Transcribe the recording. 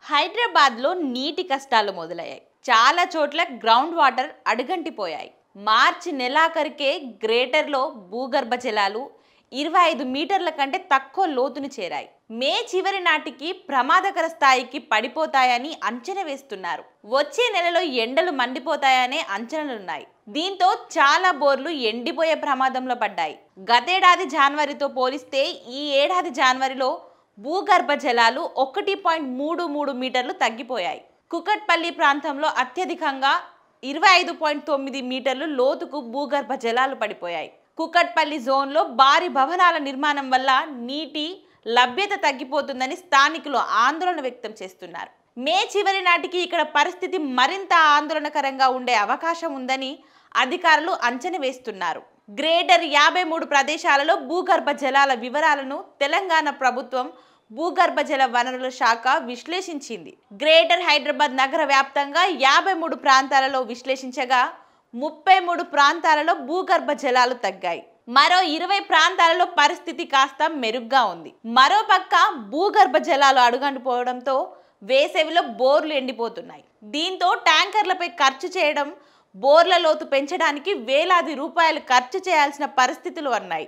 హైదరాబాద్లో నీటి కష్టాలు మొదలయ్యాయి. చాలా చోట్ల గ్రౌండ్ వాటర్ అడుగంటిపోయాయి. మార్చి నెలాఖరికే గ్రేటర్లో భూగర్భ జలాలు 25 మీటర్ల కంటే తక్కువ లోతుని చేరాయి. మే చివరి నాటికి ప్రమాదకర స్థాయికి పడిపోతాయని అంచనా వేస్తున్నారు. వచ్చే నెలలో ఎండలు మండిపోతాయనే అంచనాలున్నాయి. దీంతో చాలా బోర్లు ఎండిపోయే ప్రమాదంలో పడ్డాయి. గతేడాది జనవరితో పోలిస్తే ఈ ఏడాది జనవరిలో భూగర్భ జలాలు 1.33 మీటర్లు తగ్గిపోయాయి. కుకట్పల్లి ప్రాంతంలో అత్యధికంగా 25.9 మీటర్లు లోతుకు భూగర్భ జలాలు పడిపోయాయి. కుకట్పల్లి జోన్లో భారీ భవనాల నిర్మాణం వల్ల నీటి లభ్యత తగ్గిపోతుందని స్థానికులు ఆందోళన వ్యక్తం చేస్తున్నారు. మే చివరి నాటికి ఇక్కడ పరిస్థితి మరింత ఆందోళనకరంగా ఉండే అవకాశం ఉందని అధికారులు అంచనా వేస్తున్నారు. గ్రేటర్ 53 ప్రదేశాలలో భూగర్భ జలాల వివరాలను తెలంగాణ ప్రభుత్వం భూగర్భ జల వనరుల శాఖ విశ్లేషించింది. గ్రేటర్ హైదరాబాద్ నగర వ్యాప్తంగా 53 ప్రాంతాలలో విశ్లేషించగా 33 ప్రాంతాలలో భూగర్భ జలాలు తగ్గాయి. మరో 20 ప్రాంతాలలో పరిస్థితి కాస్త మెరుగ్గా ఉంది. మరోపక్క భూగర్భ జలాలు అడుగంటిపోవడంతో వేసవిలో బోర్లు ఎండిపోతున్నాయి. దీంతో ట్యాంకర్లపై ఖర్చు చేయడం, బోర్ల లోతు పెంచడానికి వేలాది రూపాయలు ఖర్చు చేయాల్సిన పరిస్థితులు ఉన్నాయి.